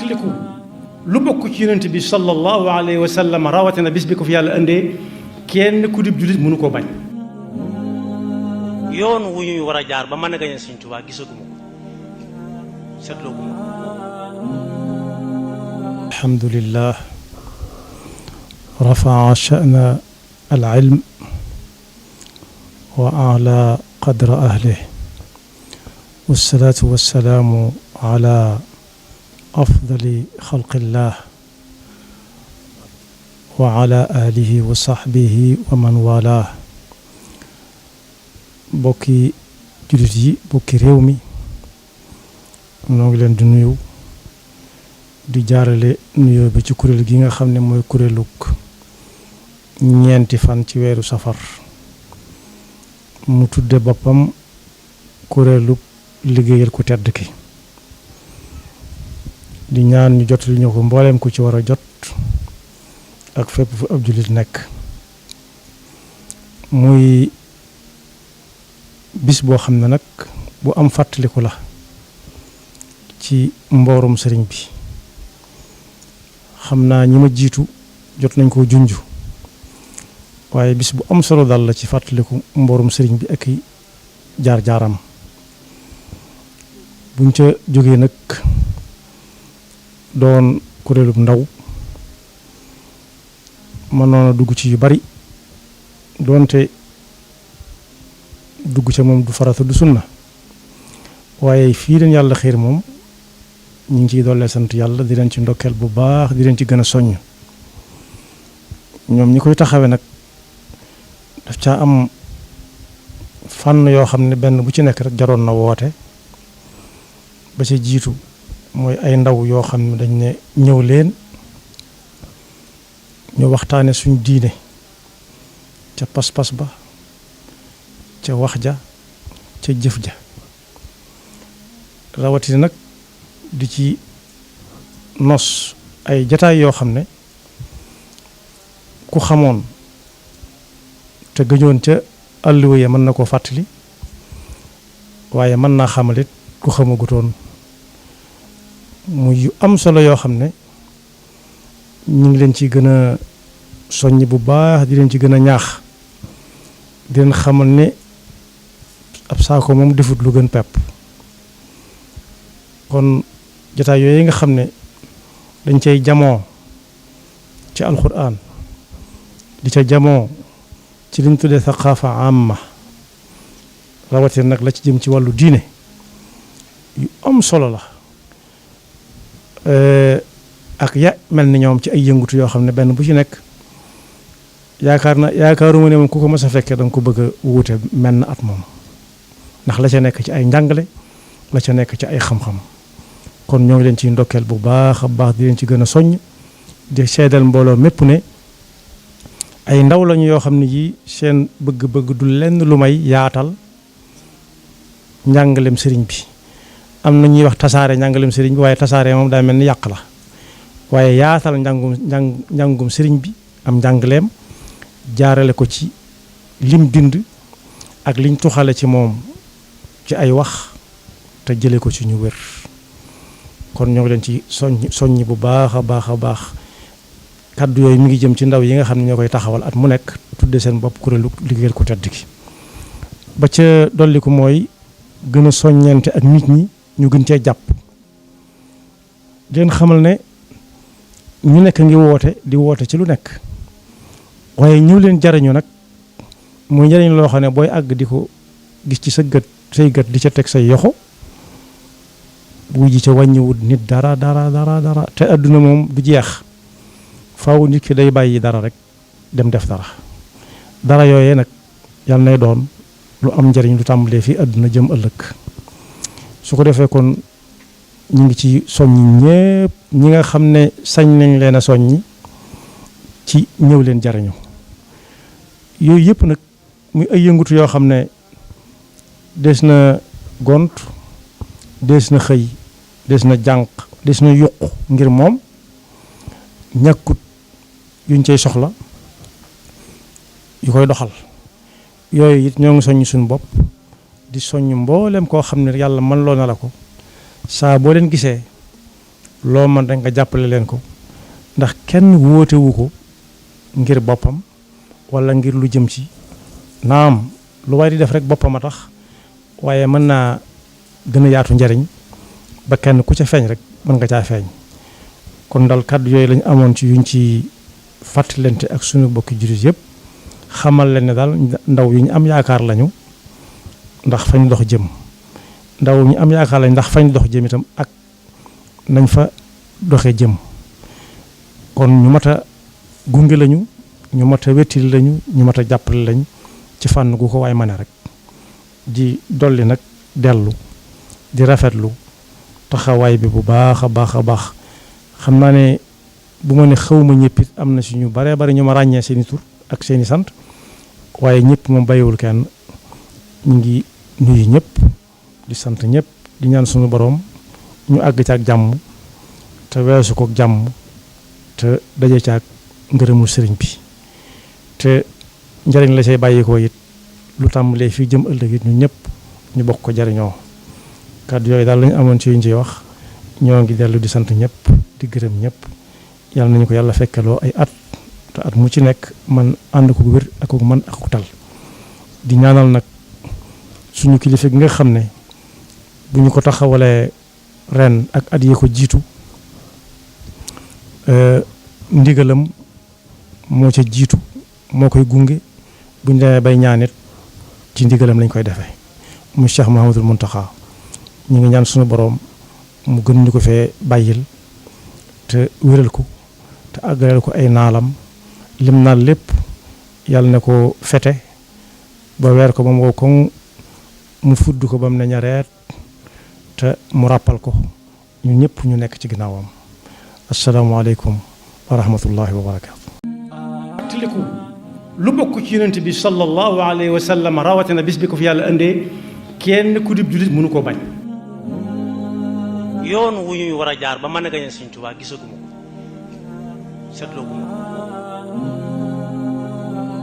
fàttaliku lu bokk ci yonent bi sallallahu alayhi wa sallam rawatina bis bi ko fi yàlla indee kenn ku dib jullit mënu koo bañ. yoon wu ñuy war a jaar ba mën a gañe Sëriñ Tuubaa gisaguma ko seetlooguma ko. alhamdulillah rafaa sha'na al-ilm wa a'la qadra ahlih wassalaatu wassalaamu ala afdali xalqillah wa ala alihi wa sahbihi wa man wala. bokki jullit yi bokki réew mi noo ngi leen di nuyu di jaarale nuyoo bi ci kuréel gi nga xam ne mooy kuréelug ñeenti fan ci weeru safar mu tudde boppam kuréelug liggéeyal ku tedd ki di ñaan ñu jot li ñu ko mbooleem ku ci war a jot ak fépp fu ab jullit nekk. muy bis boo xam ne nag bu am fàttaliku la ci mboorum sëriñ bi. xam naa ñi ma jiitu jot nañ koo junju waaye bis bu am solo dal la ci fàttaliku mboorum sëriñ bi ak jaar-jaaram. buñ ca jógee nag doon kuréelub ndaw mënoon a dugg ci yu bari doonte dugg ca moom du farata du sunna waaye fii leen yàlla xiir moom ñu ngi ciy dollee sant yàlla di leen ci ndokkeel bu baax di leen ci gën a soññ. ñoom ñi koy taxawe nag daf caa am fànn yoo xam ne benn bu ci nekk rek jaroon na woote. ba ci jiitu mooy ay ndaw yoo xam ne dañ ne ñëw leen ñu waxtaane suñ diine ca pas-pas ba ca wax ja ca jëf ja rawatina nag di ci nos ay jataay yoo xam ne ku xamoon te gëjoon ca àlluwa ya mën na koo fàttali waaye mën naa xamalit ku xamagutoon muy yu am solo yoo xam ne ñu ngi leen ci gën a soññ bu baax di leen ci gën a ñaax di leen xamal ne ab saako moom defut lu gën pepp. kon jotaay yooyu nga xam ne dañ cay jamoo ci alxuraan di ca jamoo ci liñ tuddee saqaafa amma rawatina nag la ci jëm ci wàllu diine yu am solo la. ak ya mel ni ñoom ci ay yëngutu yoo xam ne benn bu ci nekk yaakaaruma ne moom ku ko mës a fekkee danga ko bëgg a wuute mel na at moom ndax la ca nekk ci ay njàngale la ca nekk ci ay xam-xam. kon ñoo ngi leen ciy ndokkeel bu baax a baax di leen ci gën a soññ di seedal mbooloo mépp ne ay ndaw lañu yoo xam ne yi seen bëgg-bëgg du lenn lu may yaatal njàngalem sëriñ bi. am na ñuy wax tasaare njàngalem sëriñ bi waaye tasaare moom daa mel ni yàq la waaye yaatal njàngum sëriñ bi am njàngaleem jaarale ko ci lim bind ak liñ tuxale ci moom ci ay wax te jële ko ci ñu wér. kon ñoo ngi leen ci soññ bu baax a baax a baax kaddu yooyu mi ngi jëm ci ndaw yi nga xam ne ñoo koy taxawal at mu nekk tudde seen bopp kuréelu liggéeyal ku tedd ki. ba ca dolli ko mooy gën a soññente ak nit ñi ñu gën cee jàpp di leen xamal ne ñu nekk ngi woote di woote ci lu nekk waaye ñëw leen jariñu nag muy njariñ loo xam ne booy àgg di ko gis ci sa gët say gët di ca teg say yoxo bu ji ca wàññiwut nit dara te adduna moom du jeex faaw nit ki day bàyyi dara rek dem def dara yooyee nag yàlla nay doon lu am njariñ lu tàmbalee fii adduna jëm ëllëg. su ko defee kon ñu ngi ci soññi ñépp ñi nga xam ne sañ nañ leen a soññi ci ñëw leen jariñu yooyu yëpp nag muy ay yëngutu yoo xam ne des na gont des na xëy des na jànq des na yuq ngir moom ñàkkut yuñ cay soxla yu koy doxal yooyu it ñoo ngi soññ suñu bopp di soññ mboolem koo xam ne yàlla mën loo na la ko saa boo leen gisee loo mën rek nga jàppale leen ko ndax kenn wóotewu ko ngir boppam wala ngir lu jëm ci naam lu waay di def rek boppam a tax waaye mën naa gën a yaatu njariñ ba kenn ku ca feeñ rek mën nga caa feeñ kon dal kàddu yooyu lañu amoon ci yuñ ci fàttalante ak suñu bokki jurit yëpp xamal leen ne daal ndaw yu ñu am yaakaar lañu ndax fañ dox jëm ndaw ñu am yaakaar lañu ndax fañ dox jëm itam ak nañ fa doxee jëm kon ñu mat a gunge lañu ñu mat a wettili lañu ñu mat a jàppale lañ ci fànn gu ko waay mane rek di dolli nag dellu di rafetlu taxawaay bi bu baax a baax a baax xam naa ne bu ma ne xawma ñëpp it am na si ñu baree bari ñu ma ràññee seeni tur ak seeni sant waaye ñëpp moom bàyyiwul kenn ñu ngi nuyu ñëpp di sant ñëpp di ñaan suñu boroom ñu àgg ci ak jàmm te weesu ko jàmm te daje ci ak ngërëmu sëriñ bi te njariñ la say bàyyikoo it lu tàmbalee fii jëm ëllëg it ñu ñëpp ñu bokk ko jariñoo kàddu yooyu daal lañu amoon ci yuñ ciy wax ñoo ngi dellu di sant ñëpp di gërëm ñëpp yàlla nañu ko yàlla fekkeloo ay at te at mu ci nekk man ànd ko wér ak ko man ak ko tal di ñaanal nag suñu kilifa gi nga xam ne bu ñu ko taxawalee ren ak at yi ko jiitu ndigalam moo ca jiitu moo koy gunge bu ñu demee bay ñaanit ci ndigalam lañ koy defee muy Cheikh Mouhamadul Mountakha ñu ngi ñaan suñu boroom mu gën ñu ko fee bàyyil te wéral ko te àggaleel ko ay naalam lim naal lépp yàlla na ko fete ba weer ko ba mu wow koŋ mu fudd ko ba mu ne ñareet te mu ràppal ko ñun ñëpp ñu nekk ci ginnaawam asalaamaaleykum wa rahmatullahi wa barakaatu. fàttaliku lu bokk ci yonent bi sallallahu alayhi wa sallam rawatina bis bi ko fi yàlla indee kenn ku dib jullit mënu koo bañ. yoon wu ñuy war a jaar ba mën a gañe Sëriñ Tuubaa gisaguma ko seetloo guma ko